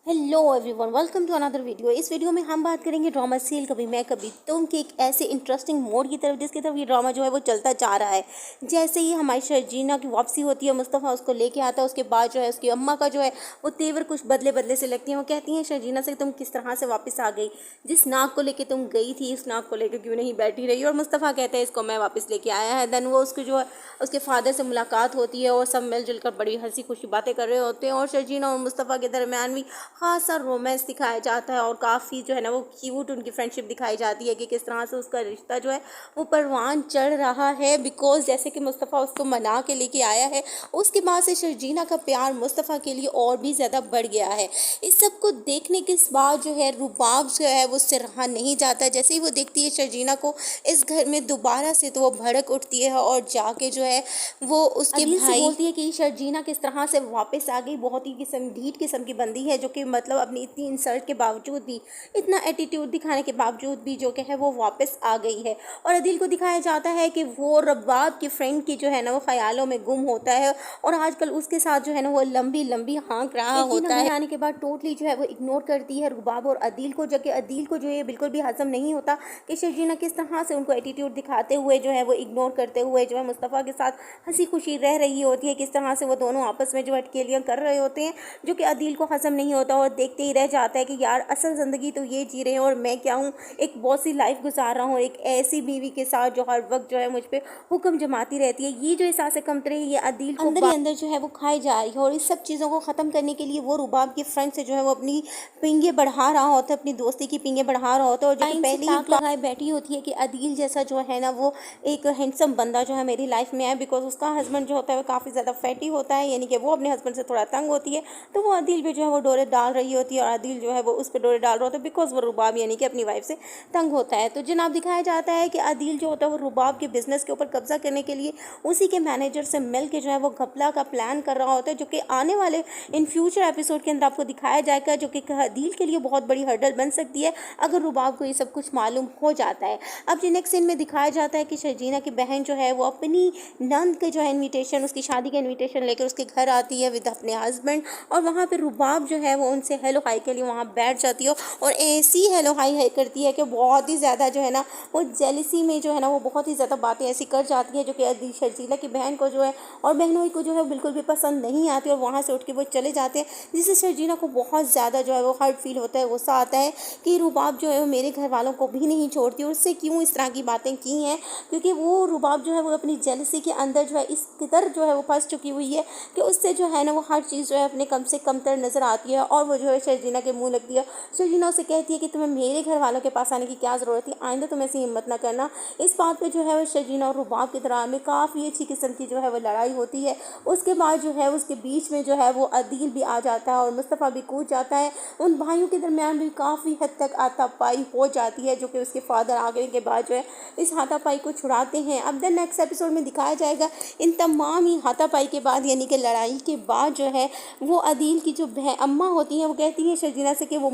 Hello everyone, welcome to another video. इस video में हम बात करेंगे ड्रामा सीरियल कभी मैं कभी तुम के एक ऐसे इंटरेस्टिंग मोड की तरफ जिसकी तरफ ये ड्रामा जो है वो चलता जा रहा है। जैसे ही हमारी शर्जीना की वापसी होती है, मुस्तफ़ा उसको लेके आता है। उसके बाद जो है उसकी अम्मा का जो है वो तेवर कुछ बदले बदले से लगती है। वो कहती हैं शर्जीना से तुम किस तरह से वापस आ गई, जिस नाक को लेकर तुम गई थी इस नाक को लेकर क्यों नहीं बैठी रही। और मुस्तफ़ा कहता है इसको मैं वापस लेके आया है। देन वो उसको जो है उसके फादर से मुलाकात होती है और सब मिलजुल कर बड़ी हंसी खुशी बातें कर रहे होते हैं। और शर्जीना और मुस्तफ़ा के दरमियान भी खासा रोमांस दिखाया जाता है और काफ़ी जो है ना वो क्यूट उनकी फ्रेंडशिप दिखाई जाती है कि किस तरह से उसका रिश्ता जो है वो परवान चढ़ रहा है। बिकॉज जैसे कि मुस्तफ़ा उसको मना के लेके आया है, उसके बाद से शर्जीना का प्यार मुस्तफ़ा के लिए और भी ज़्यादा बढ़ गया है। इस सब को देखने के बाद जो है रुबाब जो है वो उससे रहा नहीं जाता। जैसे ही वो देखती है शर्जीना को इस घर में दोबारा से, तो वो भड़क उठती है और जाके जो है वो उसके भाई बोलती है कि शर्जीना किस तरह से वापस आ गई। बहुत ही ढीठ किस्म की बंदी है जो कि मतलब अपनी इतनी इंसल्ट के बावजूद भी, इतना एटीट्यूड दिखाने के बावजूद भी जो कि है वो वापस आ गई है। और अदील को दिखाया जाता है कि वो रबाब की फ्रेंड की जो है ना वो ख्यालों में गुम होता है और आजकल उसके साथ जो है ना वो लंबी लंबी हाँक रहा होता है। आने के बाद टोटली जो है वो इग्नोर करती है रुबाब और अदील को, जो कि अदील को जो है बिल्कुल भी हजम नहीं होता कि शर्जीना किस तरह से उनको एटीट्यूड दिखाते हुए जो है वो इग्नोर करते हुए जो है मुस्तफ़ा के साथ हंसी खुशी रह रही होती है। किस तरह से वो दोनों आपस में जो अटकेलियाँ कर रहे होते हैं जो कि अदील को हजम नहीं होता और देखते ही रह जाता है कि यार असल ज़िंदगी तो ये जी रहे हैं और मैं क्या हूँ, एक बॉसी लाइफ गुजार रहा हूँ एक ऐसी बीवी के साथ जो हर वक्त जो है मुझ पर हुक्म जमाती रहती है। ये जो एहसास कमतरी है ये अदील को अंदर ही अंदर जो है वो खाई जा रही है। और इस सब चीज़ों को ख़त्म करने के लिए वो रुबाब की फ्रेंड से जो है वो अपनी पिंगे बढ़ा रहा होता है, अपनी दोस्ती की पिंगे बढ़ा रहा होता है। और जो पहले ही लगाए बैठी होती है कि अदील जैसा जो है ना वो एक हैंडसम बंदा जो है मेरी लाइफ में है। बिकॉज उसका हस्बैंड जो होता है वो काफ़ी ज़्यादा फैटी होता है, यानी कि वो अपने हस्बैंड से थोड़ा तंग होती है। तो वो अदील पे जो है वो डोरे डाल रही होती है और अदील जो है वो उस पर डोरे डाल रहा होता है बिकॉज वो रुबाब यानी कि अपनी वाइफ से तंग होता है। तो जनाब दिखाया जाता है कि अदील जो होता है वो रुबाब के बिजनेस के ऊपर कब्जा करने के लिए उसी के मैनेजर से मिल के जो है वो घपला का प्लान कर रहा होता है, जो कि आने वाले इन फ्यूचर एपिसोड के अंदर आपको दिखाया जाएगा, जो कि अदील के लिए बहुत बड़ी हर्डल बन सकती है अगर रुबाब को ये सब कुछ मालूम हो जाता है। अब जो नेक्स्ट सीन में दिखाया जाता है कि शर्जीना की बहन जो है वो अपनी नंद के जो है इन्विटेशन, उसकी शादी का इन्विटेशन लेकर उसके घर आती है विद अपने हस्बैंड। और वहाँ पे रुबाब जो है वो उनसे हेलो हाई के लिए वहाँ बैठ जाती है और ऐसी हेलो हाई करती है कि बहुत ही ज़्यादा जो है ना वो जेलिसी में जो है ना वो बहुत ही ज़्यादा बातें ऐसी कर जाती है जो कि शर्जीला की बहन को जो है और बहनों को जो है बिल्कुल भी पसंद नहीं आती। और वहाँ से उठ के वो चले जाते हैं जिससे शर्जीना को बहुत ज़्यादा जो है वो हर्ट फील होता है, गुस्सा आता है कि रुबाब जो है वो मेरे घर वालों को भी नहीं छोड़ती और उससे क्यों इस तरह की बातें की हैं। क्योंकि वो रुबाब जो है वो अपनी जेलसी के अंदर जो है इस कदर जो है वो फंस चुकी हुई है कि उससे जो है ना वो हर चीज़ जो है अपने कम से कम तर नज़र आती है और वो जो है शर्जीना के मुँह लगती है। शर्जीना उसे कहती है कि तुम्हें मेरे घर वालों के पास आने की क्या ज़रूरत है, आइंदा तुम ऐसी हिम्मत ना करना। इस बात पे जो है वो शर्जीना और रुबाब के दरमियान में काफ़ी अच्छी किस्म की जो है वो लड़ाई होती है। उसके बाद जो है उसके बीच में जो है वो अदील भी आ जाता है और मुस्तफ़ा भी कूद जाता है। उन भाइयों के दरमियान भी काफ़ी हद तक हाथापाई हो जाती है, जो कि उसके फादर आगे के बाद जो है इस हाथापाई को छुड़ाते हैं। अब द नेक्स्ट एपिसोड में दिखाया जाएगा इन तमाम ही हाथापाई के बाद यानी कि लड़ाई के बाद जो है वो अदील की जो अम्मा होती हैं वो कहती हैं शर्जीना से कि वो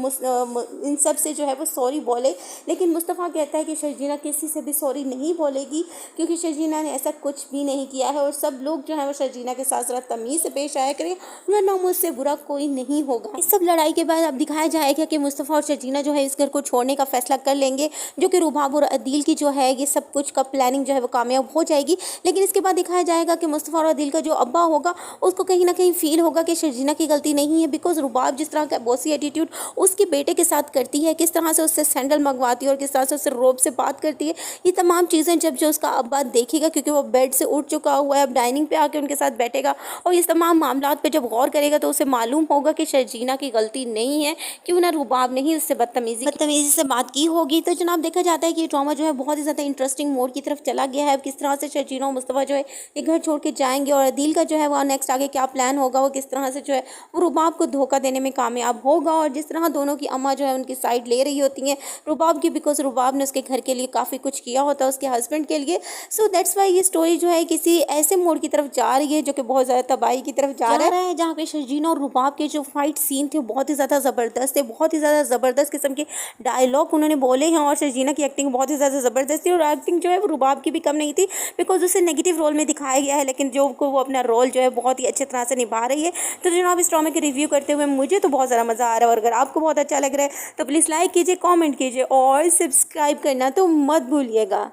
इन सब से जो है वो सॉरी बोले। लेकिन मुस्तफ़ा कहता है कि शर्जीना किसी से भी सॉरी नहीं बोलेगी क्योंकि शर्जीना ने ऐसा कुछ भी नहीं किया है और सब लोग जो है वो शर्जीना के साथ ज़रा तमीज़ से पेश आया करें वरना मुझसे बुरा कोई नहीं होगा। इस सब लड़ाई के बाद अब दिखाया जाएगा कि मुस्तफ़ा और शर्जीना जो है इस घर को छोड़ने का फैसला कर लेंगे, जो कि रुबाब और अदील की जो है ये सब कुछ का प्लानिंग जो है वो कामयाब हो जाएगी। लेकिन इसके बाद दिखाया जाएगा कि मुस्तफ़ा और अदील का जो अब्बा होगा उसको कहीं ना कहीं फील होगा कि शर्जीना की गलती नहीं है। बिकॉज रुबाब जिस तरह का बॉसी एटीट्यूड उसके बेटे के साथ करती है, किस तरह से उससे सैंडल मंगवाती है और किस तरह से उससे रोब से बात करती है, ये तमाम चीज़ें जब जो उसका अब्बा देखेगा क्योंकि वो बेड से उठ चुका हुआ है, अब डाइनिंग पे आके उनके साथ बैठेगा और इस तमाम मामलात पे जब गौर करेगा तो उसे मालूम होगा कि शर्जीना की गलती नहीं है, क्यों ना रुबाब ने ही उससे बदतमीजी से बात की होगी। तो जनाब देखा जाता है कि ये ड्रामा जो है बहुत ही ज़्यादा इंटरेस्टिंग मोड की तरफ चला गया है। अब किस तरह से शर्जीना और मुस्तफ़ा जो है ये घर छोड़ के जाएंगे और अदील का जो है वो नेक्स्ट आगे क्या प्लान होगा, वो किस तरह से जो है वो रुबाब को धोखा देने में कामयाब होगा। और जिस तरह दोनों की अम्मा जो है उनकी साइड ले रही होती हैं रुबाब की, बिकॉज रुबाब ने उसके घर के लिए काफ़ी कुछ किया होता है उसके हस्बैंड के लिए। सो दैट्स वाई ये स्टोरी जो है किसी ऐसे मोड़ की तरफ जा रही है जो कि बहुत ज़्यादा तबाही की तरफ जा रहा है, जहाँ पे शर्जीना और रुबाब के जो फाइट सीन थे बहुत ही ज़्यादा ज़बरदस्त थे, बहुत ही ज़्यादा ज़बरदस्त किस्म के डायलॉग उन्होंने बोले हैं और शर्जीना की एक्टिंग बहुत ही ज़्यादा ज़बरदस्त थी और एक्टिंग जो है वो रुबाब की भी कम नहीं थी बिकॉज उसे नेगेटिव रोल में दिखाया गया है, लेकिन जो वो अपना रोल जो है बहुत ही अच्छी तरह से निभा रही है। तो जनाब इस ड्रामे के रिव्यू करते हुए मुझे तो बहुत ज़्यादा मज़ा आ रहा है। और अगर आपको बहुत अच्छा लग रहा है तो प्लीज़ लाइक कीजिए, कमेंट कीजिए और सब्सक्राइब करना तो मत भूलिएगा।